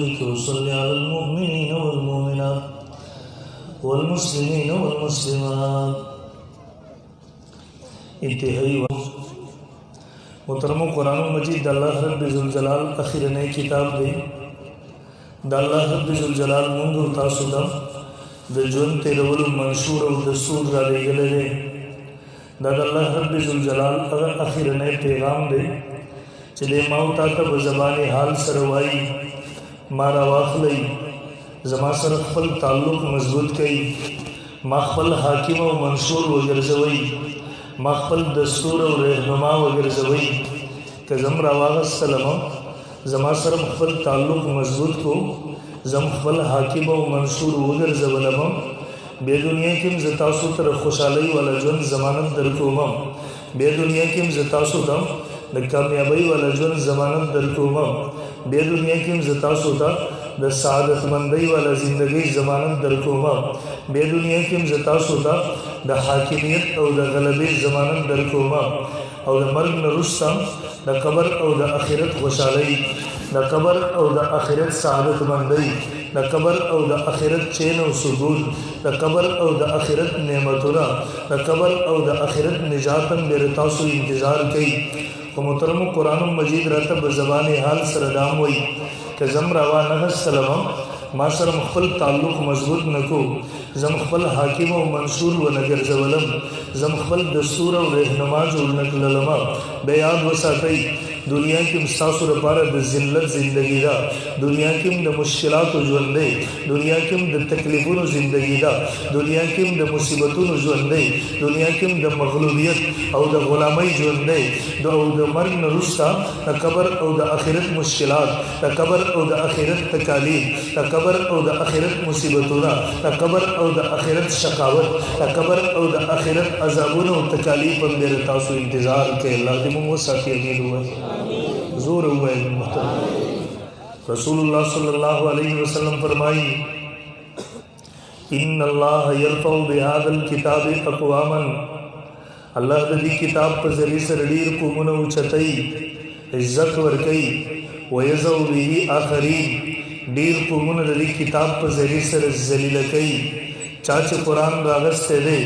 وصل على المؤمنين والمؤمنات والمسلمين والمسلمات انتہائی محترم قرآن مجید اللہ رب ذوالجلال اخیر نئی کتاب دے دا اللہ رب ذوالجلال منگو تاسو دا جون تیرول منشور و دستور را دے گلے دے دا اللہ رب ذوالجلال اخیر نئی پیغام دے چلے ماؤتا تا بزبان حال سروائی مارا واخلی زما سر خپل تعلق مضبوط کئی ما خپل حاکم و منشور وگرزوئی ما خپل دستور و رہنما وگرزوئی کہ زم رواغ السلام زما سر خپل تعلق مضبوط کو زم خپل حاکم و منشور وگرزولم بے دنیا کم زتاسو تر خوشحالی والا جون زمانت درکوما بے دنیا کم زتاسو تم کامیابی والا جون زمانت درکوما بے دنیا کم زتاسو تا دا سعادت مندی والا زندگی زمانت درکوما بے دنیا کم زتاسو تا دا حاکمیت او دا غلبی زمانت درکوما او دا مرگ نرستا دا قبر او دا آخرت خوشحالی دا قبر او دا آخرت سعادت مندی دا قبر او دا آخرت چین و سکون دا قبر او دا آخرت نعمتنا دا قبر او دا آخرت نجاتن بیرتاسو انتظار کئی و محترم قرآن مجید راتب زبان حال سردام ہوئی کہ زم روا نغس سلام ما سر مخفل تعلق مضبوط نکو زم خپل حاکم و منصور و نگر زولم زم خپل دستور و رہنما جوڑ نکللما بیاد وساتی دنیا کی مستاسو رپارا دا ذلت زندگی دا دنیا کی دا مشکلات و جوندے دنیا کی دا تکلیفون و زندگی دا دنیا کی دا مصیبتون و جوندے دنیا کی دا مغلوبیت او دا غلامی جوندے او دا مرگ نرستا دا قبر او دا آخرت مشکلات دا قبر او دا آخرت تکالیف دا قبر او دا آخرت مصیبتونا دا قبر او دا آخرت شقاوت دا قبر او دا آخرت عذابون و تکالیف اندر تاسو انتظار کے اللہ دی منگو ساتھی امید ہوئے زور ہوئے محترم رسول اللہ صلی اللہ علیہ وسلم فرمائی ان اللہ یرفع بهذا الكتاب اقواما اللہ دی کتاب پر ذریع سے ردیر کو منو چتئی عزت ورکئی ویزو به آخرین دیر کو من ردی کتاب پر ذریع سے ذلیل کئی چاچ قرآن راغستے دے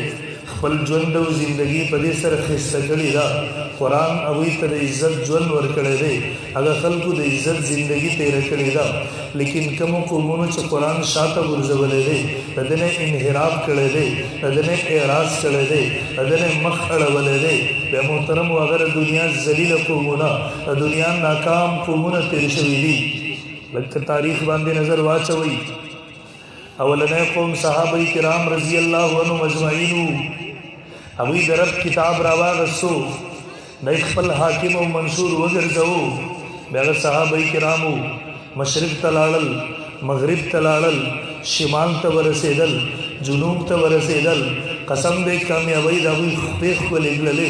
خپل ژوند او زندگی په دې سره خسته کړې ده قرآن هغوی ته د عزت ژوند ورکړی دی هغه خلکو د عزت زندگی تېره کړې ده لیکن کومو قومونو چې قرآن شاته غورځولی دی د ده نه انحراف کړی دی د ده نه اعراض کړی دی د ده نه مخ اړولی دی بیا محترمو هغه د دنیا ذلیله قومونه د دنیا ناکام قومونه تېر شوي دي لکه تاریخ باندې نظر واچوئ اولنی قوم صحابه کرام رضی اللہ عنہ مجمعینو اوی درب کتاب راواغستو دی خپل حاکم و منصور وگرزو بیغ صحابه کرامو مشرق تلالل مغرب تلالل شمال تورسیدل جنوب تورسیدل قسم دے کامیابی داوی پیخ کو لگللے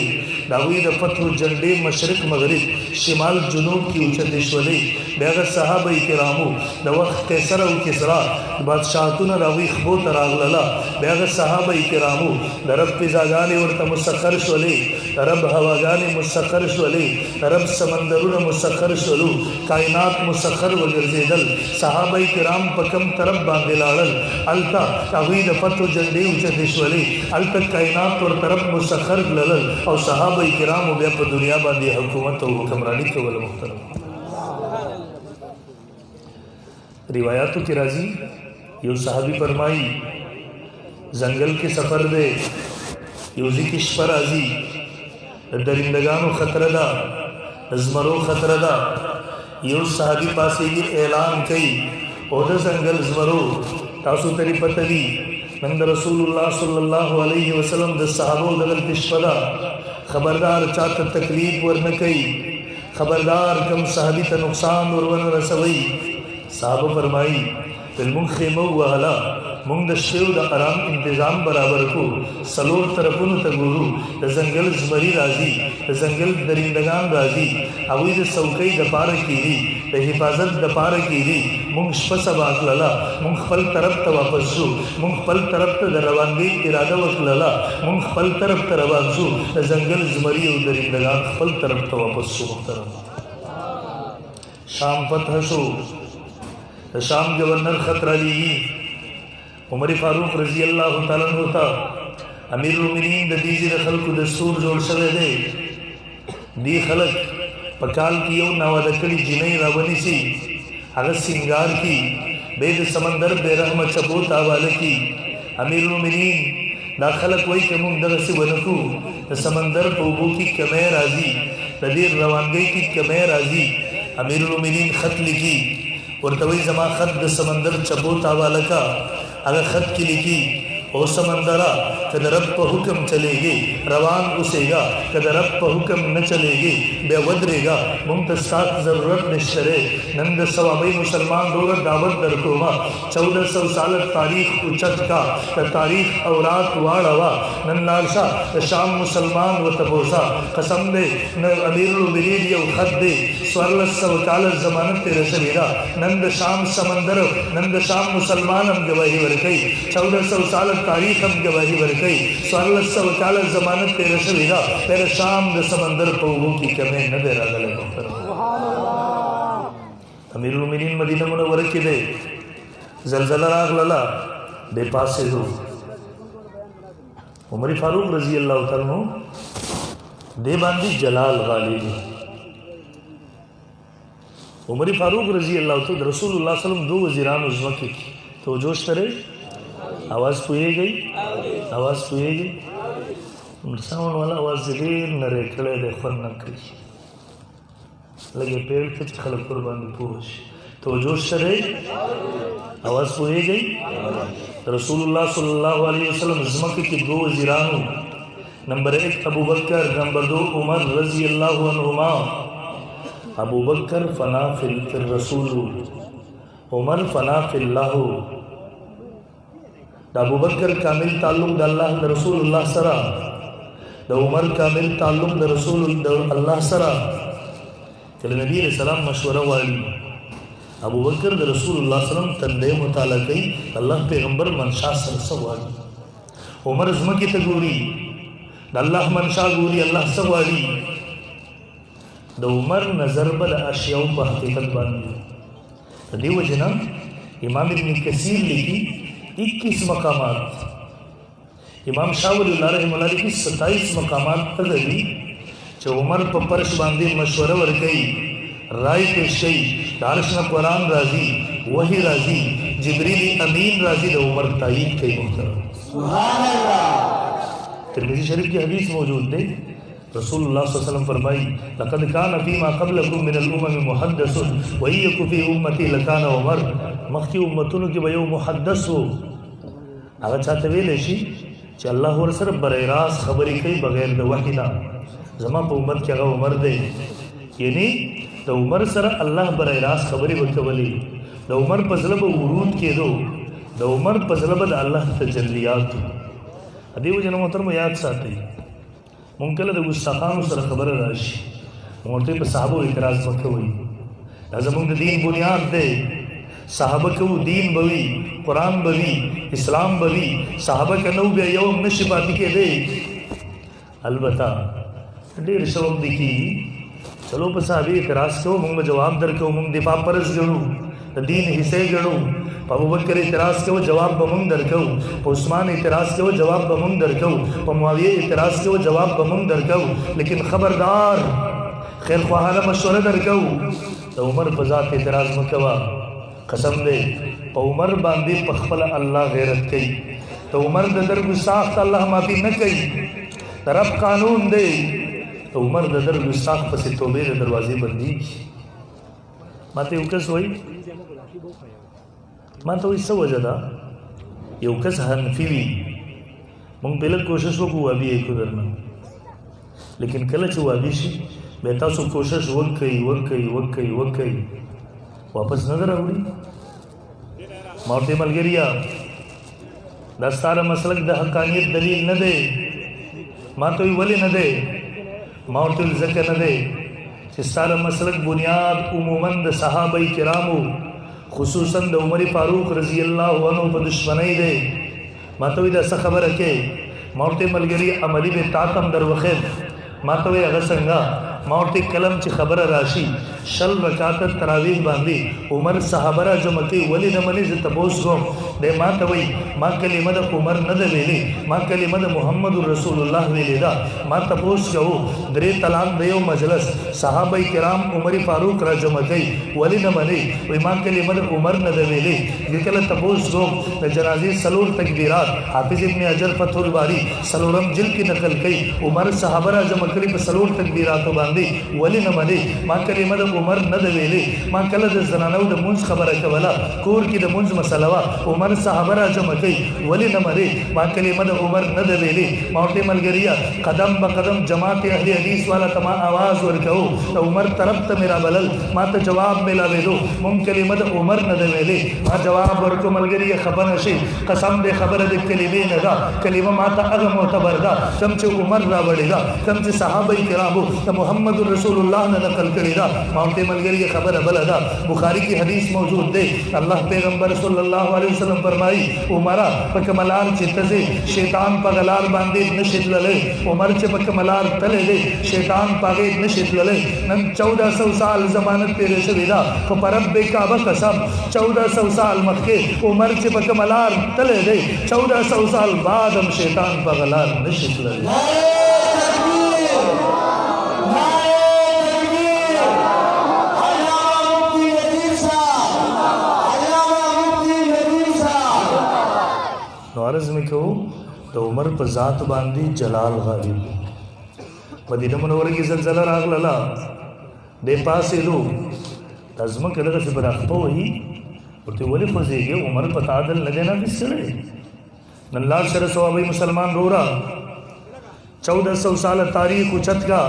داوی دا فتح جنڈے مشرق مغرب شمال جنوب کی اوچتشولے بیغر صحابہ کرامو دا وقت قیصر و کسرا بادشاہتون داوی خبو تراغللا بیغر صحابہ کرامو دا رب پزاگانے ورطا مسخر شولے دا رب ہواگانے مسخر شولے دا رب سمندرون مسخر شولو کائنات مسخر وگرزیدل صحابہ کرام پکم طرف باندلالل علتا داوی دا فتح جنڈے اوچتشولے علتا کائنات ور طرف مسخر للل او صحابہ کرام و بیا پا دنیا باندی حکومت و حکمرانی کول محترم روایاتو کی راضی یو صحابی فرمائی زنگل کے سفر دے یوزی کش پر آزی درندگانو خطر دا زمرو خطر دا یو صحابی پاسے یہ اعلان کئی او دا زنگل زمرو تاسو تری پتلی نند رسول اللہ صلی اللہ علیہ وسلم دا صحابو دغل تشپدا خبردار چاہتا تکلیف ورنکئی خبردار کم صحابی تا نقصان ورون رسوئی صحابہ فرمائی پھر منگ خیمو وحلا منگ دا شیو دا آرام انتظام برابر کو سلور طرفون تا گورو دا زنگل زمری رازی دا زنگل درندگان رازی اوی دا سوکی دا پارا کی دی دا حفاظت دا پارا کی دی منگ شپس باق للا منگ خپل طرف تا واپس شو منگ خپل طرف تا دا رواندی ارادہ وقت للا منگ خپل طرف تا روان شو دا زنگل زمری و درندگان خپل طرف تا واپس شو محترم شام فتح شو شام گورنر خط را لیگی عمر فاروق رضی اللہ تعالیٰ عنہ تا امیر المؤمنین د دیزی د خلق دستور جوړ شوی دی دی خلق پکال کی یو نواده کړي جنۍ راونی سی هغه سنگار کی بے د سمندر بے رحمه چپو تاواله کی امیر المؤمنین دا خلق وای کہ مونږ دغه څه ونکو د سمندر په اوبو کې کمې راځي د دې روانګۍ کې کمې راځي امیر المؤمنین خط لیکي ورته وای زما خط د سمندر چپو تاواله کا هغه خط کې لیکي او سمندرا کد رب په حکم چلے گی روان اسے گا کد رب په حکم نہ چلے گی بے ودرے گا ممتسات ضرورت نشترے نند ثوابی مسلمان دور دعوت درکوما 1400 سال تاریخ اچت کا تاریخ اورات واڑوا نن لالشا شام مسلمان و تبوسا قسم دے امیر المؤمنین یو خط دے سوارلس سو کال زمانت تیرے شویرا نند شام سمندر نند شام مسلمان ہم گواہی ورکی 1400 سال تاریخ ہم گواہی ورکی سوالت سو کال زمانت تیرے شویدہ پیر شام دے سمندر پوگو کی کمیں نہ دے راگلے محترم امیر المؤمنین مدینہ منورہ کی دے زلزلہ راگ للا بے پاسے دو عمر فاروق رضی اللہ تعالیٰ دے باندی جلال غالب عمر فاروق رضی اللہ تعالیٰ رسول اللہ صلی اللہ علیہ وسلم دو وزیران عظمہ کی تو جوش کرے آواز پوئے گئی آواز پوئے گئی ساؤنڈ والا آواز دیر نرے کھڑے دے خون نہ کری لگے پیڑ کچھ خلق قربانی پوش تو جوش کرے آواز پوئے گئی رسول اللہ صلی اللہ علیہ وسلم زمکہ کی دو وزیرانوں نمبر 1 ابو بکر نمبر 2 عمر رضی اللہ عنہما ابو بکر فنا فی الرسول عمر فنا فی اللہ دا ابو بکر کامل تعلق دا اللہ دا رسول اللہ سرا دا عمر کامل تعلق دا رسول اللہ سرا کہ نبی علیہ السلام مشورہ والی ابو بکر دا رسول اللہ صلی اللہ علیہ وسلم تندے مطالعہ کی اللہ پیغمبر منشا سرسا والی عمر ازمکی تگوری دا اللہ منشا گوری اللہ سوالی دا عمر نظر بل اشیاء پا حقیقت باندی دیو جنا امام ابن کثیر لکھی 21 مقامات امام شاہ ولی اللہ رحمہ اللہ کی 27 مقامات تدری چو عمر پا پرش باندی مشورہ ورکی رائے پیش گئی دارشنا قرآن رازی وحی رازی جبریل امین رازی دا عمر تعیید کئی محترم سبحان اللہ ترمذی شریف کی حدیث موجود دے رسول اللہ صلی اللہ علیہ وسلم فرمائی لقد کان فیما قبلکم من الامم محدث وَإِيَّكُ فِي امتی لکان عمر مخی امتونو کی بیو محدث ہو اگر چاہتے ویلے شی چی اللہ ورسر برائی راست خبری کئی بغیر دا وحینا زمان پا امت کیا گا عمر دے یعنی دا عمر سر اللہ برائی راست خبری بکولی دا عمر پزلب ورود کے دو دا عمر پزلب دا اللہ تجلیات دیو جنہ محترم یاد ساتھ ممکن ہے گستاخانو سر خبر راشی مورتے پہ صحابہ اعتراض بکوئی لازم دین بنیاد دے صحابہ کو دین بوی قرآن بوی اسلام بوی صحابہ کا نو بیا یوم نشی باتی کے دے البتہ دیر شوق دیکھی چلو پہ صحابی اعتراض کو منگ جواب در کو منگ دفاع پرس گڑو دین حصے گڑو پا ابو بکر اعتراض کو جواب بمنگ در کو پا عثمان اعتراض کو جواب بمنگ در کو پا معاویہ اعتراض کو جواب بمنگ در کو لیکن خبردار خیر خواہانہ مشورہ در کو تو عمر پا ذات اعتراض مکوا قسم دے پا عمر باندے پخپل اللہ غیرت کئی تو عمر در گستاخت اللہ معافی نہ کئی رب قانون دے تو عمر در گستاخ پسی توبے دروازے بندی ماتے اوکس ہوئی ماتا ہوئی سو وجہ دا یہ اوکس حنفی وی منگ پہلے کوشش ہو کو وابی ایکو درنا لیکن کلچ وابی شی بیتا سو کوشش وکئی واپس نظر آوڑی مورتی ملگریا دستارا مسلک دا حقانیت دلیل نہ دے ماتوی ولی نہ دے مورتی الزکر نہ دے چستارا مسلک بنیاد عموماً دا صحابہ کرامو خصوصاً دا عمر فاروق رضی اللہ عنہ پا دشمنی دے ماتوی دا سخبر رکے مورتی ملگری عملی بے تاکم در وخیر ماتوی اغسنگا مورتی کلم چی خبر راشی شل رکعت تراویح باندې عمر صحابه را جمع کوي ولې نه مني زه تپوس کوم دی ما ته وایي ما کلمه د عمر نه ده ویلې ما کلمه د محمد رسول الله ویلې ده ما تپوس کوو درې طلاق د یو مجلس صحابه کرام عمر فاروق را جمع کوي ولې نه مني وایي ما کلمه د عمر نه ده ویلې کله تپوس کوم د جنازې څلور تکبیرات حافظ ابن حجر فتح الباری څلورم جلد کې نقل کوي عمر صحابه را جمع کړي په څلور تکبیراتو باندې ولې نه مني ما کلمه د عمر نه ده ویلې ما کله د زنانو د مونځ خبره کوله کور کې د مونځ مسله وه عمر صحابه را جمع کوي ولې نه مني ما کلمه د عمر نه ده ویلې ما ورته ملګریا قدم په قدم جماعت اهل حدیث والا تما आवाज ورکو د عمر طرف ته میرا بلل ما ته جواب ملاوېدو مونږ کلمه د عمر نه ده ویلې ما جواب ورکو ملګریا خبر نشي قسم دې خبره د کلمې نه ده کلمه ما ته هغه معتبر ده کوم چې عمر راوړی ده کوم چې صحابه کرامو د محمد رسول الله نه نقل کړی ده ما ورته ملګریا خبره بل ده بخاری کی حدیث موجود ده الله پیغمبر صلی الله علیه وسلم فرمایي عمره په کملار چې تزه شیطان په غلار باندې نشیدلې عمر چې په کملار تلې دی شیطان پاګې نشیدلې نن 1400 سال ضمانت پیری شوی دا خو پر رب کعبه قسم 1400 سال مخکې عمر چې په کملار تلې دی 1400 سال بعد هم شیطان په غلار نشیدلې عرض میں کہو تو عمر په ذات باندې جلال غالب مدینه منوره کې زلزلہ راغله د پاسې لو لازم کله چې برخه وي ورته ولې خوځيږي عمر په تعادل نه دینا بسړي نن لار سره ثوابي مسلمان رورا 1400 سال تاریخ اوچت کا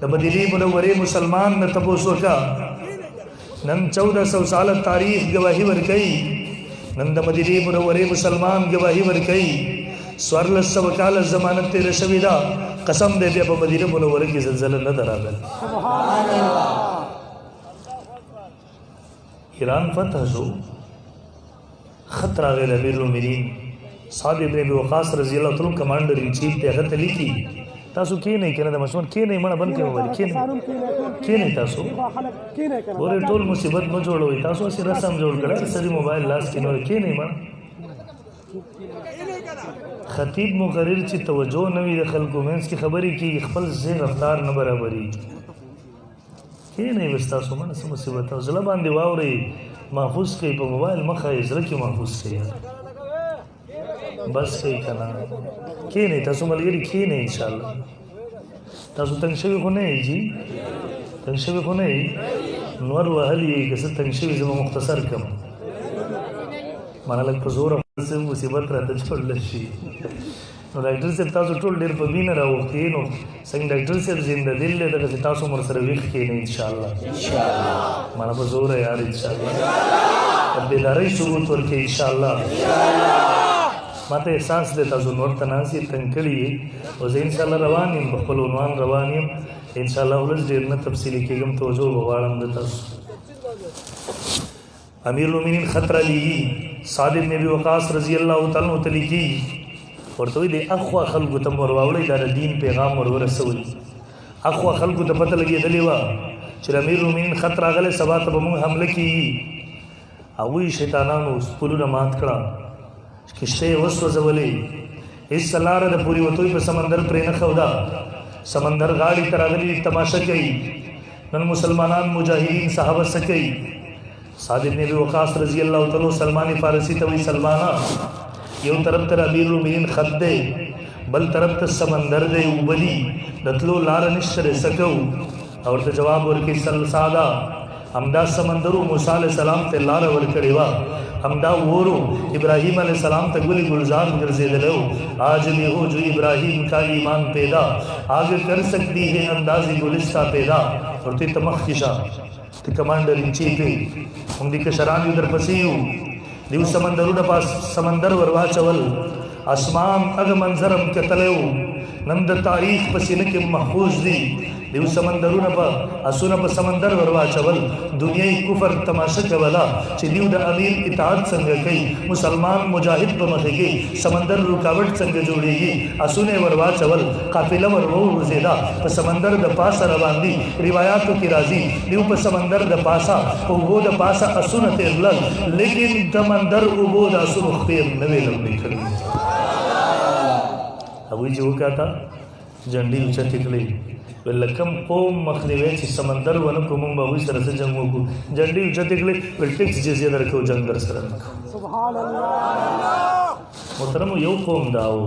د مدینه منوره مسلمان نه تپوسو کا نن 1400 سال تاریخ گواہی ورکړي نن د مدینه منوره مسلمان گواہی ورکړي سوار سو کال ضمانت تیر شوی دا قسم دې بیا په مدینه منوره کې زلزلہ نه دراغل سبحان الله ایران فتح شو خطر غیر امیر المؤمنین صاد ابن ابي وقاص رضی الله تعالی کمانډر ان چیف ته غته لیکي تاسو کې نه کنه د مشمون کې نه مړه بن کې وری کې نه تاسو ورې ټول مصیبت مو جوړوي تاسو سره رسم جوړ کړل سړي موبایل لاس کې نور کې نه مړه خطیب مقرر چې توجه نوي د خلکو مینس کی خبرې کې خپل ذهن رفتار نه برابرۍ کې نه وستا سو منه سم مصیبت او زله باندې واوري محفوظ کې په موبایل مخه زړه کې محفوظ کې بس کې کنه کې نه تاسو ملګری کې نه ان شاء الله تاسو څنګه شوی خو نه جی څنګه شوی خو نه نور وهلي که څه څنګه شوی زما مختصر کم مانه لک په زور سه مصیبت راته چول شي نو ډاکټر صاحب تاسو ټول ډېر په وینه راوختي نو څنګه ډاکټر صاحب زنده دل له دغه تاسو مر سره ویښ کې نه ان شاء الله مانه په زور یار ان شاء الله به لاري ثبوت ورکې ان شاء الله ماته احساس دې تاسو نور تناسي تنکړي او زه ان شاء الله روان یم په خپل عنوان روان یم ان شاء الله ولز ډېر نه تفصیلی کېږم توجه وغواړم د تاسو امیر المؤمنین خطر علی صاد ابن ابي وقاص رضی الله تعالی عنہ تلکی ورته دې اخوا خلکو ته ورواولې د دین پیغام ورسوي اخوا خلکو ته پته لګېدلې و چې امیر المؤمنین خطر راغله سبا ته به موږ حمله کیږي او شیطانانو سپلونه مات کړه کشته وسوځولې هیڅ لاره د پوری وتوي په سمندر پرې نه خودا سمندر غاړي تراغلي تماشا کوي نن مسلمانان مجاهدین صحابه سکي صاد ابن ابي وقاص رضی الله تعالی سلمان فارسی ته وی سلمانا یو طرف تر امیر المؤمنین خط دی بل طرف ته سمندر دی وبلی دتلو لار نشته سکو او ته جواب ورکړي سل ساده همدا سمندرو موسی علیہ السلام ته لار ورکړي وا हमदा वोरो इब्राहिम अलैहिस्सलाम तक गुली गुलजार गर्जेदलो आज भी हो जो इब्राहिम का ईमान पैदा आगे कर सकती है अंदाज़ी गुलिस्ता पैदा और ते तमखिशा ते कमांडर इन चीफ हम दी कशरान उधर फसीयू दिव समंदरू न पास समंदर वरवा चवल आसमान अग मंजरम के तलेऊ नंद तारीख पसीने के महफूज दी دیو سمندرونه په اسونه په سمندر ورواچول دنیای کفر تماشه کولا چې دیو د امیر اطاعت څنګه کوي مسلمان مجاهد په مخه کې سمندر رکاوټ څنګه جوړیږي اسونه ورواچول قافله ورزیدا په سمندر د پاسه روان دي روایتو کې راځي دیو په سمندر د پاسه او وو د پاسه اسونه تیرل لیکن سمندر وو د اسونو خپل نه ویل کړی هغوی چې وکاته جنډې اوچتې کړې ویل کم قوم مخنیوی چې سمندر ونه کړو موږ به هغوی سره څه جنګ وکړو جنډې اوچتې کړې ویل ټیکس جزیه درکوو جنګ در سره نه کوو محترمو یو قوم دا و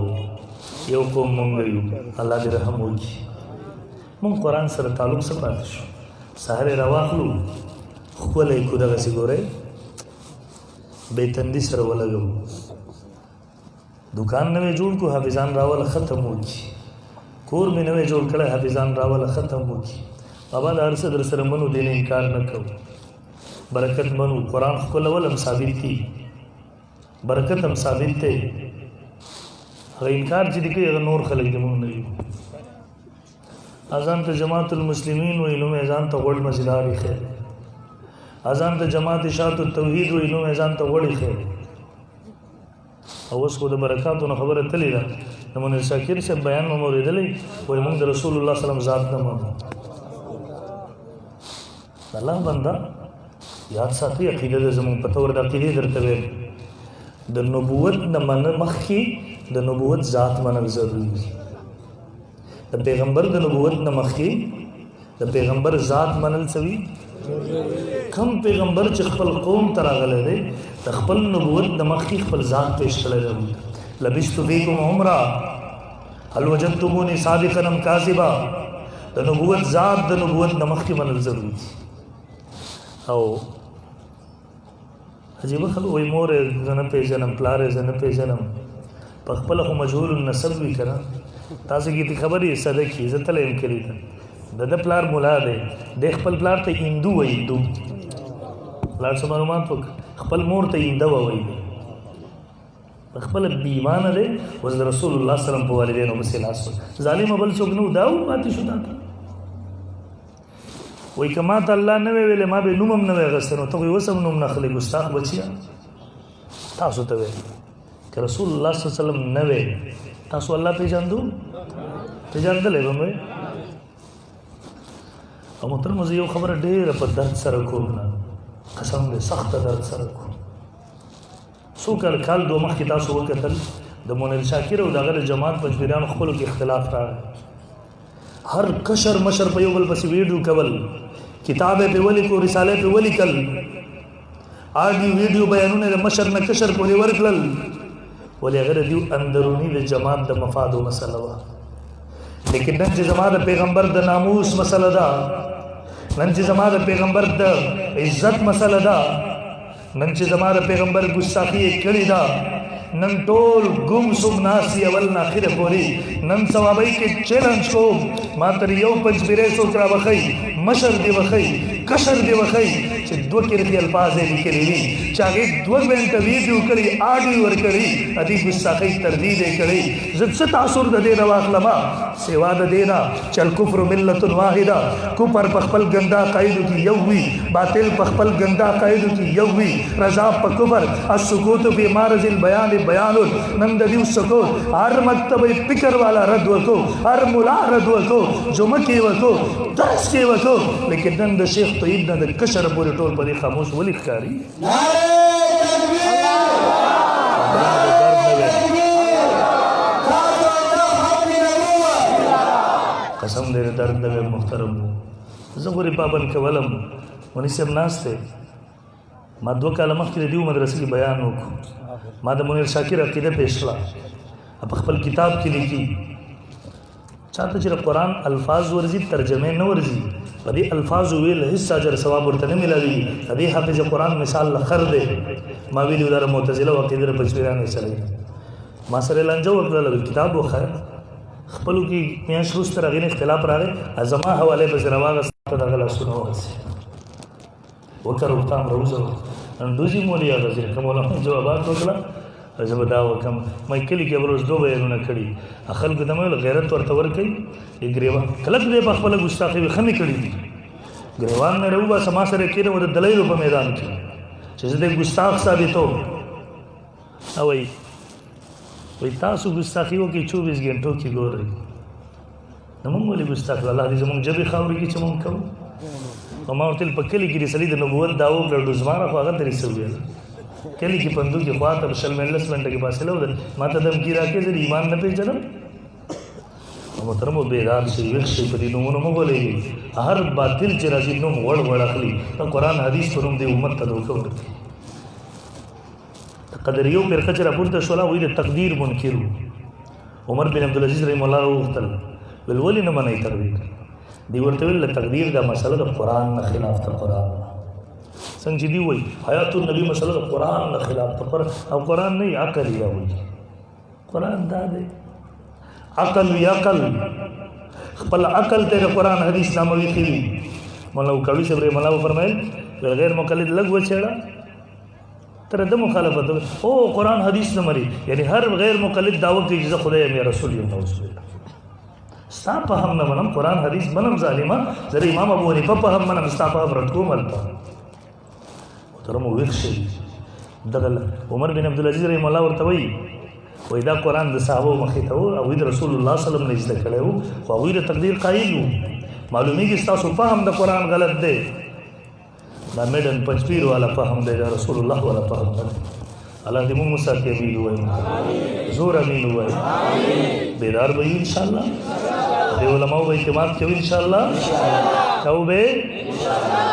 یو قوم موږ یو الله دې رحم وکړي موږ قرآن سره تعلق څه پاتې شو سهار یې راواخلو ښکلی کړو دغسې ګورئ بېتندي سره ولګوو دکان نوې جوړ کو حافظان راول ختم وکي کور مې نوې جوړ کړی حافظان راول ختم وکي بابا د هر څه در سره منو دې نه انکار نه کوو برکت منو قرآن ښکلول هم ثابت دي برکت هم ثابت دی هغه انکار چې دي کوي هغه نور خلک دې مونږ نه یو اذان ته جماعت المسلمین وایي نو اذان ته غوړ مزیدار خیر اذان ته جماعت اشاعت التوحید وایي نو اذان ته غوړ خیر او اوس خو د برکاتو نه خبره تللی ده د منیر شاکر صاحب بیان مو اورېدلی وایي موږ د رسول الله سلم ذات نه منو د الله بنده یاد ساتي عقیده د زموږ په طور د عقیدې درته ویل د نبوت نه مخکې د نبوت ذات منل ضروري دي د پیغمبر د نبوت نه مخکې د پیغمبر ذات منل څه وي کم پیغمبر چې خپل قوم ته راغلی دی د خپل نبوت د مخکې خپل ذات پیش کړی دی لبثت فیکم عمرا هل وجدتمونی صادقا ام کاذبا د نبوت ذات د نبوت د مخکې منل ضروري دي او عجیبه خلک وایي مور یې زه نه پېژنم پلار یې زه نه پېژنم په خپله خو مجهول النسب وي که نه تاسو کې خبرې صدقې زه تله یم کلي ته د ده پلار ملا دی دی خپل پلار ته هندو وایي هندو پلار څه معلومات وکړه خپل مور ته هنده وایي خپله بې ایمانه دی اوس د رسول الله سلم په والدینو پسې لاس ظالمه بل څوک نه و دا پاتې شو تا ته وایي که ما ته الله نه وی ویلی ما به نوم هم نه وی اخیستی نو ته خو یې اوس هم نوم نه اخلې ګستاخ بچیه تاسو ته ویل که رسول الله صلی الله وسلم نه وی تاسو الله پېژندو پېژندلی به مې او محترم زه یو خبره ډېره په درد سره کوم نه قسم دی سخته درد سره کوم څو کال دوه مخکې تاسو وکتل د منیر شاکر او د هغه د جماعت پنجپیریانو خپلو کې اختلاف راغی هر کشر مشر په یو بل پسې ویډیو کول کتابې پې ولیکو رسالې پې ولیکل آډیو ویډیو بیانونه د مشر نه کشر پورې ورکړل ولې هغه د دیو اندروني د جماعت د مفادو مسله وه لیکن نن چې زما د پیغمبر د ناموس مسله ده نن چې زما د پیغمبر د عزت مسله ده نن چې زما د پیغمبر ګستاخي یې کړې ده نن ټول ګم سم ناسي اول نه اخره پورې نن ثوابۍ کې چیلنج کوم ما تر یو پنجپیری څوک راوښی مشر دې وښی کشر دې وښی چې دوه کرښې الفاظ یې لیکلي وي چې هغې 2 غنټه ویډیو کړي آډیو ورکړي ادي ګستاخۍ تردید یې کړی زه څه تاثر د دې نه واخلمه سوا د دې نه چې الکفر ملت واحده کفر په خپل ګنده عقایدو کې یو وي باطل په خپل ګنده عقایدو کې یو وي رضا په کفر السکوت فی معرض البیان بیان نن د دې سکوت هر مکتبه فکر والا رد وکړو هر مولا رد وکړو جمعه کې وکړو درس کې وکړو لیکن نن د شیخ طیب نه د کشر پورې ټول په دې خاموش ولې ښکاري قسم دې درد نه محترم زه غوري پابند کولم ونی سم ناشته ما 2 کاله مخکې دیو مدرسې کې بیان وکړ ما د منیر شاکر عقیده پیش کړه په خپل کتاب کې لیکي چاته چې قرآن الفاظ ورزي ترجمه نه ورزي په دې الفاظ ویل هیڅ اجر ثواب ورته نه ملوي دې حافظ قرآن مثال لخر دی ما ویلو در معتزله او عقیده پنځپیرانو سره ما سره لنجو وکړل کتاب وخه خپلو کې میاش روز تر هغې اختلاف راغی زما حوالې به زه راواغسته دغه لاسونه وغځي وکړ وختام روزه نن دوزي مولي هغه ځای کوم علما جوابات وکړه زه به دا وکړم. ما کلي کې بروز دو بیانونه کړي خلکو ته مې ویل غیرت ورته ورکوي ګریوان کلک دی په خپله ګستاخي وي ښه مې کړي دي ګریوان نه راوباسه ما سره کښېنه و د دلیلو په میدان کې چې زه د ګستاخ ثابتوم او وایي تاسو ګستاخي وکړئ 24 ګنټو کې ګورئ نو موږ ولې ګستاخ الله دې زموږ ژبې خاورې کې چې موږ کوو او ما ورته په کلي کې د سړي د نبوت دا وکړه ډوزمانه خو هغه درې څه ویل کلی کې پندو کې خواته شل ملس منټه کې فاصله وده ما ته دمکی راکې زه ایمان نه پیژنم او محترم بیدار شي ویښ شي په دې نومونو مه غولېږئ هر باطل چې راځي نوم وړ وړ اخلي د قرآن حدیث په نوم دې امت ته دوکه ورکړي قدریو فرقه چې راپورته شوله هغوی د تقدیر منکر وو عمر بن عبدالعزیز رحم الله وغوښتل ویل ولې نه منئ تقدیر دی ورته ویل تقدیر دا مسله د قرآن نه خلاف د قرآن څنګه چې دی وایي حیات النبي مسله د قرآن نه خلاف د قرآن او قرآن نه عقل یې راوایي قرآن دا دی عقل وي عقل خپل عقل ته د قرآن حدیث نامه ویښي وي مولانا وکاړي صاحب رحم الله وفرمایل غیر مقلد لږ وچېړه تر د مخالفت او قرآن حدیث نه مري یعنی هر غیر مقلد دعوه کوي چې زه خدای یم یا رسول یم نعوذ بالله ستا په هم نه منم قرآن حدیث منم ظالمه زه د امام ابو حنیفه په هم منم ستا په هم رد کوم هلته محترمو ویښ شئ دغه عمر بن عبدالعزیز رحم الله ورته وایي وایي دا قرآن د صحابو مخې ته و هغوی د رسول الله صلی الله علیه وسلم نه زده کړی و خو هغوی د تقدیر قایل وو معلومیږي ستاسو فهم د قرآن غلط دی دا میډن پنځپیر والا فهم دی دا رسول الله والا فهم دی الله دې موږ مساکي امین ووایو زور امین ووایو بیدار به یو انشاءالله د علماو به اعتماد کوو انشاءالله کوو به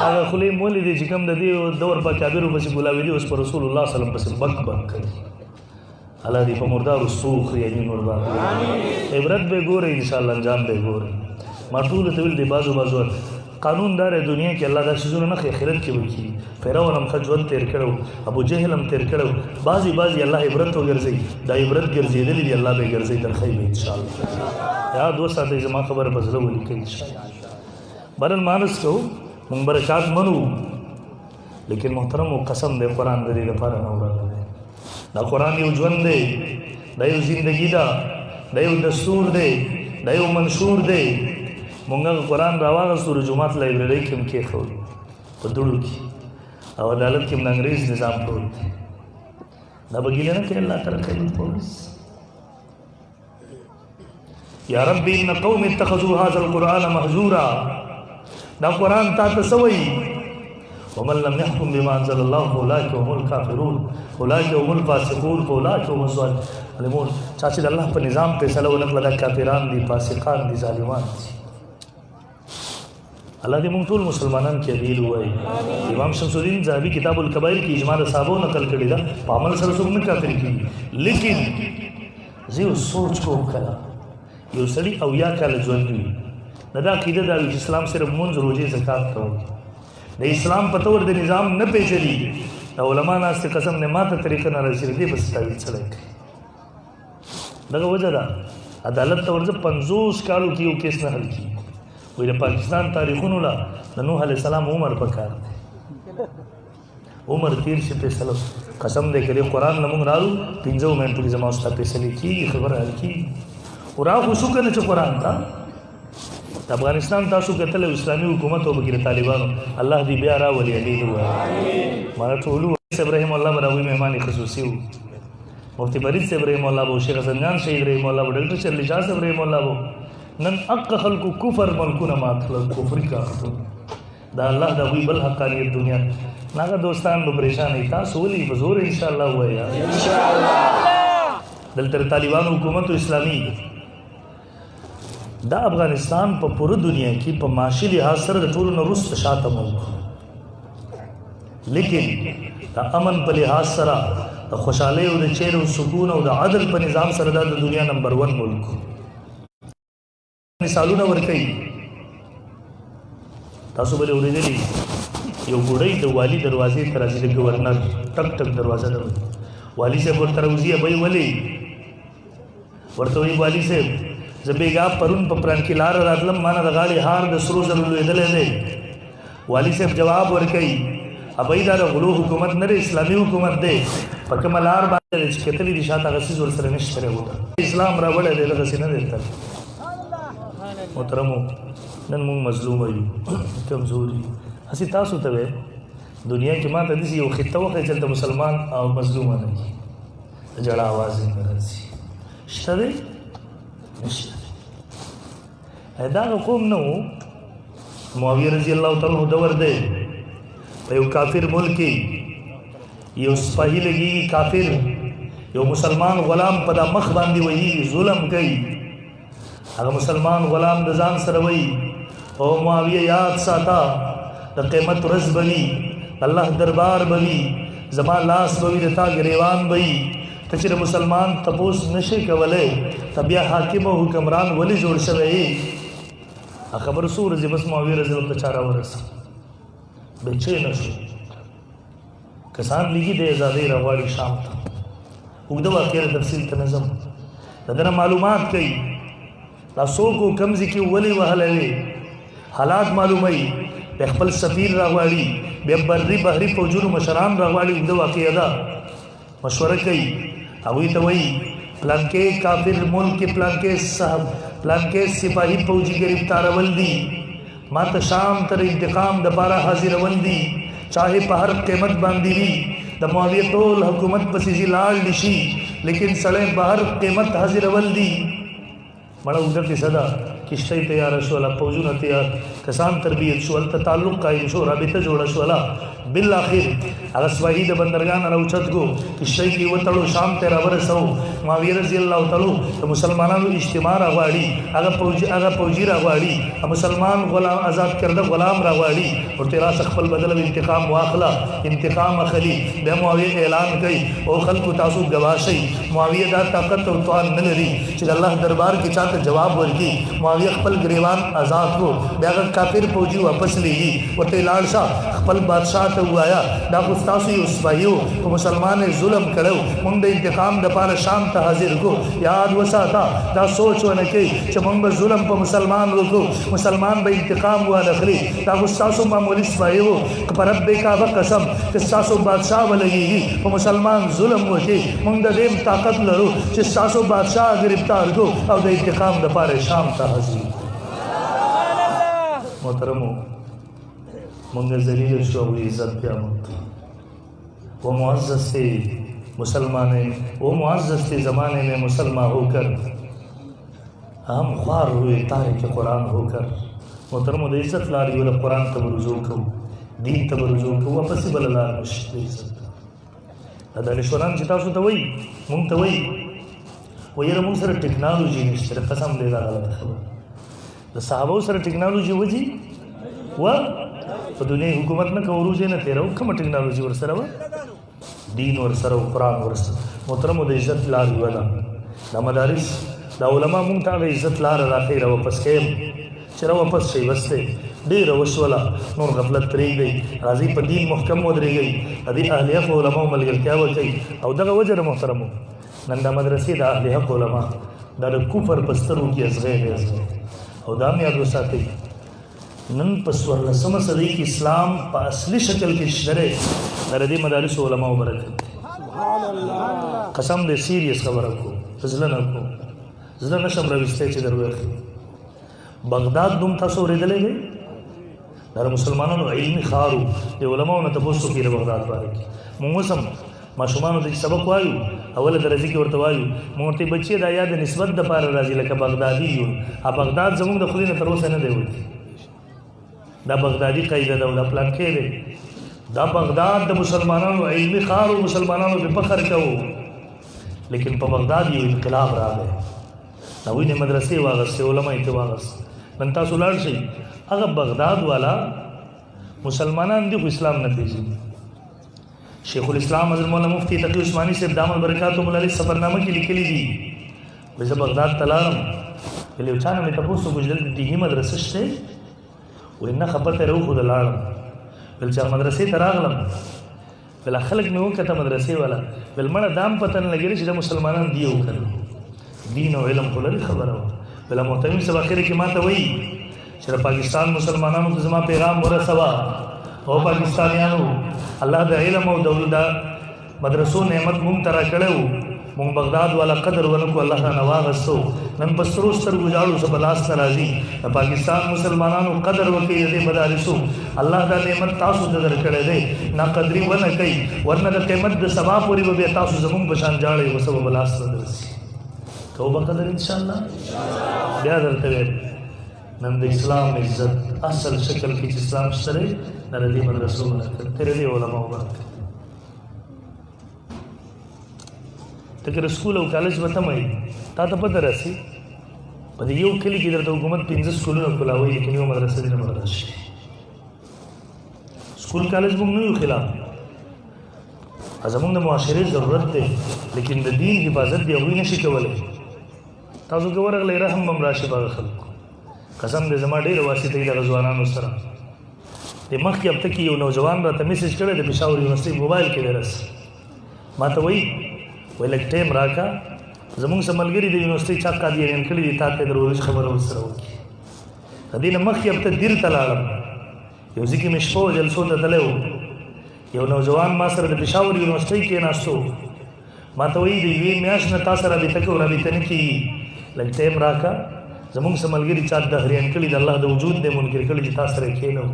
هغه خولې مولې دي چې کوم د دې دور په کابرو پسې ګلاوي دي اوس په رسول الله صلی الله علیه وسلم پسې بک بک کوي الله دې په مردارو سوخ یې نور باندې عبرت به ګورئ انشاءالله انجام به ګورئ ما ټول ته ویل دي بازو قانون دار دنیا کې الله دا شیزونه نه آخرت کې وکړي فرعون هم ښه ژوند تېر کړی ابو جهل هم تېر کړی بعضې الله عبرت وګرځوي دا عبرت ګرځېدلي دي الله به یې ګرځوي در ښایي به انشاءالله یاد وساتئ زما خبره په زړه ولیکئ انشاءالله برن مانس کوو موږ برکات منو لیکن محترم و قسم دی قرآن د دې لپاره نه وراغلی دا قرآن یو ژوند دی دا یو زندګي ده دا یو دستور دی دا یو منشور دی مونږ قرآن راواغستو جومات لایبررۍ کې هم کېښود په دوړو کې او عدالت کې هم د انګریز نظام پروت دی دا به ګیله نه کوي الله تعالی کوي پولیس یا رب ان قوم اتخذوا هذا القرآن مهجورا دا قرآن تا ته څه وایي ومن لم يحكم بما انزل الله فاولئک هم الکافرون اولئک هم الفاسقون فاولئک هم الظالمون چا چې د الله په نظام فیصله ونه کړه دا کافران دي فاسقان دي ظالمان دي الله دې موږ ټول مسلمانان کې عدل وایي امام شمس الدین ذهبي کتاب الکبائر کې اجماع د صحابو نقل کړی دا په عمل سره څوک نه کافر کېږي لیکن زه یو سوچ کوم کله یو سړي اویا کاله ژوند وي د دا عقیده دا وي چې اسلام صرف مونځ روژې زکات ته وایي د اسلام په طور د نظام نه پیژني د علما ناستې قسم نه ماته طریقه نه رسېږي دې بس تعویل سړی کوي دغه وجه ده عدالت ته ورځه 50 کالو کې یو کیس نه حل کېږي وی د پاکستان تاریخونو لا د نوح علیہ السلام عمر پکار دی عمر تیر شي فیصله قسم دې کړي قرآن نه مونږ راړو 15 منټو کې زما استاد فیصله کېږي خبره حل کېږي ورا خو شو کنه چې قرآن ته د افغانستان تاسو کتل اسلامي حکومت او بګیر طالبانو الله دې بیا راولي دې وایي ما ټول ابراهيم الله براوي مهماني خصوصي وو مفتی فرید صاحب رحم الله وو شیخ حسن جان شهید رحم الله وو ډاکټر شرلی شاه صاحب رحم الله وو نن اق خلق کفر ملکونه ماتل کفر کا دا الله دا وی بل حقانیت دنیا ناګه دوستان به پریشان تاسو ولي بزور ان شاء الله وایا ان شاء الله دلته طالبان حکومت اسلامي دا افغانستان په پوره دنیا کې په معاشي لحاظ سره د ټولو نه وروسته شاته ملک لیکن دا امن په لحاظ سره د خوشحالۍ او د چیر او سکون او د عدل په نظام سره دا د دنیا نمبر 1 ملک مثالونه ورکوي تاسو به اورېدلي یو ګوډۍ د والي دروازې ته راځي د ګورنر ټک ټک دروازه ده والي صاحب ورته راوځي ابۍ ولې ورته وایي والي صاحب زه بېګا پرون په پران کې لاره راتلم ما نه د غاړې هار د سرو زرو لوېدلی دی والي صاحب جواب ورکوي ابای دا غلو حکومت نه اسلامي حکومت دی په کومه لار باندې چې کتلې دي شاته غسیز ورسره نشته وته اسلام راوړل دی لږ سینه دی محترمو نن موږ مظلوم یو کمزوري اسی تاسو ته دنیا کې ما ته دي یو خطه وخت چې مسلمان او مظلوم نه دي جړه आवाज نه راځي شته دی نشته دا قوم نو معاویه رضی الله تعالی عنہ دور دی په یو کافر ملک کې یو سپاهی لګي کافر یو مسلمان غلام په د مخ باندې وایي ظلم کوي هغه مسلمان غلام د ځان سره وایي او معاویه یاد ساته د قیامت ورځ بوي الله دربار بوي زما لاس بوي د تا ګریوان بوي ته چې مسلمان تپوس نشي کولای تبیا حاکم او حکمران ولی جوړ شوی خبر سور چې بس معاویه رضی الله تعالی ورس بچې نشو کسان لګي د آزادۍ راوړي شام ته وګړه واقعي تفصیل ته نظم دغه معلومات کوي تاسو کو کمزې کې ولي وهلوي حالات معلومي خپل سفیر راوړي به بري بحري فوجونو مشران راوړي وګړه واقعي دا مشوره کوي هغه ته وایي پلان کې کافر ملک کې پلان کې صاحب پلان کې سپاهی فوجي گرفتار ول دي ما ته شام تر انتقام د پاره حاضر ول دي چاہے په هر قیمت باندې وي د معاویه ټول حکومت پسې لاړ نشي لیکن سړی په هر قیمت حاضر ول دي مړه وګړه صدا کشته تیار شو فوجونه تیار کسان تربیت شو ته تعلق قائم شو رابطه جوړه شو بالاخر هغه سپاهی د بندرګان راوچت کو کشته کې وټړو شام ته راورسو معاویه رضی الله تعالی د مسلمانانو اجتماع راغواړي هغه فوجي راغواړي مسلمان غلام آزاد کړه غلام راغواړي او تیرا خپل بدل انتقام واخلا انتقام اخلي د معاویه اعلان کوي او خلکو تاسو گواهی معاویه دا طاقت او توان نه لري چې الله دربار کې چاته جواب ورکړي معاویه خپل گریوان آزاد کو بیا کافر فوجي واپس لېږي ورته لاړ شه خپل بادشاہ ته وایا دا تاسو یو سپایو او مسلمان ظلم کړو موږ د انتقام د پاره شام ته حاضر کو یاد وساته دا سوچ ونه کوي چې موږ به ظلم په مسلمان وکړو مسلمان به انتقام واخلي دا تاسو معمولی سپایو پر رب کعبه قسم چې تاسو بادشاہ ولګي او مسلمان ظلم وکړي موږ د دې طاقت لرو چې تاسو بادشاہ گرفتار کو او د انتقام د پاره شام ته حاضر محترمو منگل ذلیل شو عزت قیامت وہ معزز تھے مسلمان وہ معزز تھے زمانے میں مسلمان ہو کر ہم خوار ہوئے تارک قرآن ہو کر محترمو د عزت لاری ولا قرآن ته رجوع کوو دین ته رجوع کوو واپس بل لار نشته عزت دا نشوران چې تاسو ته وایي مونږ ته وایي وایره مونږ سره ټیکنالوژي نشته قسم دې دا غلط خبره د صحابه سره ټیکنالوژي وځي و په دنیا حکومت نه کوو نه تیرو کوم ټیکنالوژي ورسره و دین ورسره قرآن ورسره محترمو د عزت لار ولا د مدارس د علما مونږ ته د عزت لار راخې را واپس کېم چې را واپس شي وسته ډېر وسوله نور غفلت پرېږدئ راځي په دین محکم ودرېږئ د دې اهل حق علماو ملګرتیا وکړئ او دغه وجه د محترمو نن د مدرسې د اهل حق علما دا د کفر په سترګو کې ازغې او دا مې یاد وساتئ نن په 14مه صدۍ کې اسلام په اصلي شکل کې شته د دې مدارس علماو برکت قسم دې سیریس خبره کو زله نه کو زله نشم راوستي چې دروي بغداد دوم تاسو ورېدلې دا مسلمانانو علمي خارو د علماو نه تاسو کې بغداد باندې موږ سم ماشومان د سبق وایو اوله درجه کې ورته وایو موږ ته بچي د یاد نسبت د پاره راځي لکه بغدادي یو بغداد زموږ د خلینو تر اوسه نه دی دا بغدادي قاعده ده ولا پلان کې دی دا بغداد د مسلمانانو علمي خارو مسلمانانو په فخر کوو لیکن په بغداد یو انقلاب راغی دا وینې مدرسې واغسته علماء ته واغسته نن تاسو لاړ شئ هغه بغداد والا مسلمانان دی اسلام نه پیژني شیخ الاسلام حضرت مولانا مفتی تقی عثمانی صاحب دامن برکاتهم الله علیه سفرنامه کې لیکلي دي وځه بغداد تلارم له چانه مې تاسو ګوجل دي مدرسې شته وإنه خبرت روح د لاړم بل چې مدرسې ته راغلم بل خلک مې وکړه مدرسې والا بل مړه دام پته نه لګېږي چې د مسلمانان دی وکړو دین او علم خلل خبره بل محترم صاحب اخر کې ماته وایي چې د پاکستان مسلمانانو ته زما پیغام ورسوا او پاکستانیانو الله د علم او دولت مدرسو نعمت مونږ ترا کړو مونږ بغداد والا قدر ولکو الله تعالی واغستو نن پسترو ستر گجاړو سبلاس ناراضي پاکستان مسلمانانو قدر وکي دې مدارسو الله دا نعمت تاسو د درکړې دې نا قدرې ونه کوي ورنه د قیامت د سبا پوری به تاسو زمون بشان جاړي وسو بلاس درسي توبه قدر ان شاء الله بیا درته نن د اسلام عزت اصل شکل کې اسلام سره د دې مدرسو برکت تر دې علماء برکت تکر سکول او کالج وته مې تا ته پته راسي په دې یو کلی کې درته حکومت 15 سکولونه کولاوي لیکن یو مدرسې نه مدرسې سکول کالج موږ نه یو خلاف زموږ د معاشرې ضرورت دی لیکن د دین حفاظت دی هغوی نشي کولی تاسو که ورغلی رحم هم راشي په خلکو قسم دی زما ډېره واسطه وي دغه ځوانانو سره د مخکې هفته کې یو نوجوان راته میسج کړی د پېښور یونیورسټۍ موبایل کې دی رس ما ته وایي لږ ټایم راکړه زموږ څه ملګري د یونیورسټۍ چا قادیانیان کړي دي تا ته د روز خبره ورسره وکړي د دې نه مخکې هفته دیر ته لاړم یو ځای کې مې شپه جلسو ته تللی و یو نوجوان ما سره د پېښور یونیورسټۍ کې ناستو ما ته وایي د یوې میاشت نه تا سره رابطه کوو رابطه نه کېږي لږ ټایم راکړه زموږ څه ملګري چا دهریان کړي د الله د وجود دی منکر کړي چې تا سره کښېنو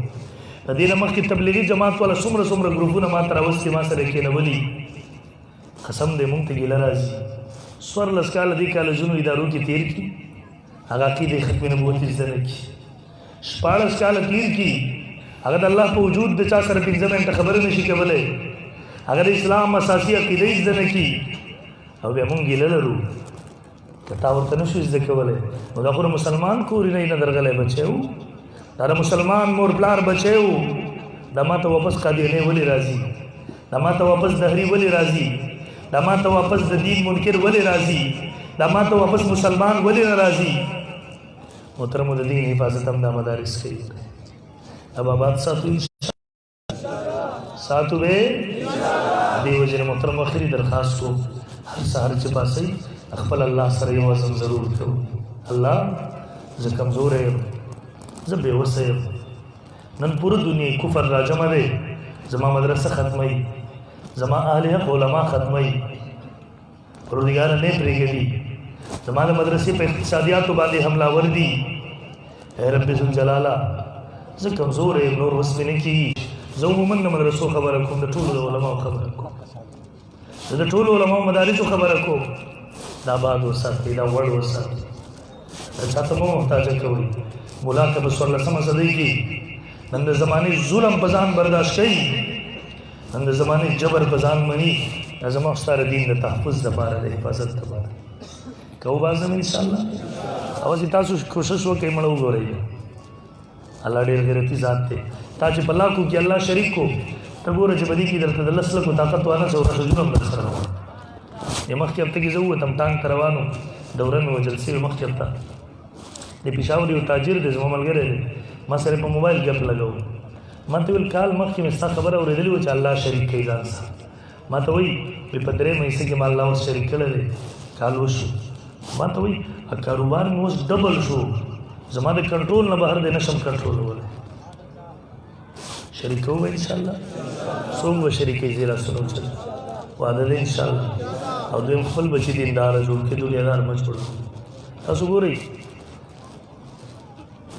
د دې نه مخکې تبلیغي جماعت والا څومره څومره ګروپونه ما ته راوستي ما سره کښېنولي قسم دې مونږ ته ګیله راځي 14 کاله دې کالجونو ادارو کې تېر کړي هغه عقیدې ختم نبوت زده نه کړي 14 کاله تېر کړي هغه د الله په وجود د چا سره 15 منټه خبرې نشي کولی هغه د اسلام اساسي عقیدې زده نه کړي او بیا مونږ ګیله لرو که تا ورته نشو زده کولی نو دا خو د مسلمان کورې نه درغلی بچی و دا د مسلمان مور پلار بچی و دا ما ته واپس قادیانۍ ولې راځي دا ما ته واپس دهري ولې راځي دا ما ته واپس د دین منکر ولې راځي دا ما ته واپس مسلمان ولې نه راځي محترمو د دین حفاظت هم دا مدارس کوي اب آباد ساتو به دی وجه محترم اخري درخواست کو هر سحر چې پاسي خپل الله سره یو وزن ضرور کوو الله زه کمزور یم زه بې وسه یم نن پوره دنیا کفر راجمع دی زما مدرسه ختموي زما اهل حق علما ختموي پروردګار نه پرېږدي زما د مدرسې په اقتصادیاتو باندې حمله ور دي اے رب ذوالجلاله زه کمزور یم نور وس مې نه کېږي زه عموما د مدرسو خبره کوم د ټولو علماو خبره کوم زه د ټولو علماو مدارسو خبره کوم دا باد وساتئ دا وړ وساتئ چا ته مو محتاجه کوئ مولا که په 14مه صدۍ کې نن د زمانې ظلم په ځان برداشت کوي نن د زمانې جبر په ځان مني دا زما ستاره دین د تحفظ دپاره د حفاظت دپاره کوو بازم انشاءالله اوسې تاسو کوشش وکړئ مړه وګورئ الله ډېر غیرتي ذات دی تا چې په لاکو کې الله شریک کو ته ګوره چې بدي کې درته د لس لکو طاقت وانه څه ورځونه هم درسره روان د مخکې هفته کې زه ووتم ټانک ته روانو دوره مې وجل سوې مخکې هفته د پېښور یو تاجر دی زما ملګری دی ما سره په موبایل ګپ لګو ما ته ویل کال مخکې مې ستا خبره اورېدلې وه چې الله شریک کوي ځان سره ما ته وایي په 3 مهیسه کې ما الله اوس شریک کړی دی کال وشو ما ته وایي کاروبار مې اوس ډبل شو زما د کنټرول نه بهر دی نشم کنټرولولی شریک کوو به انشاءالله څوک به شریکوي زه لاسونه اوچت وعده دی انشاءالله او دویم خپل بچي دینداره جوړ کړي دنیادار مه جوړ تاسو ګورئ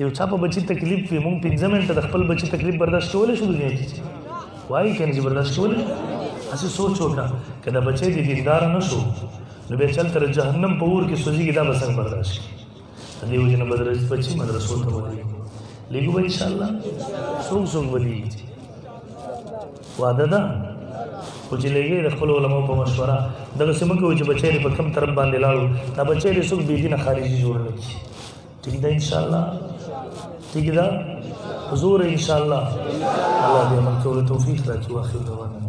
یو چا په بچي تکلیف وي مونږ 15 منټه د خپل بچي تکلیف برداشت کولی شو دنیا کې وایي که نه چې برداشت کولی هسې سوچ وکړه که د بچی د دینداره نه شو نو بیا چل تر جهنم په اور کې سوځېږي دا به څنګه برداشت کړي د دې وجې نه بچي مدرسو ته ولېږو لېږو به انشاءالله څوک څوک به لېږي وعده ده خو چې لېږئ د خپلو علماو په مشوره دغسې مه کوو چې بچی دې په کم طرف باندې لاړو دا بچی دې څوک بېدینه خارجي جوړ نه کړي ٹھیک ده انشاءالله ٹھیک ده حضور انشاءالله الله دې عمل کولو توفیق راکړي واخر دعوانا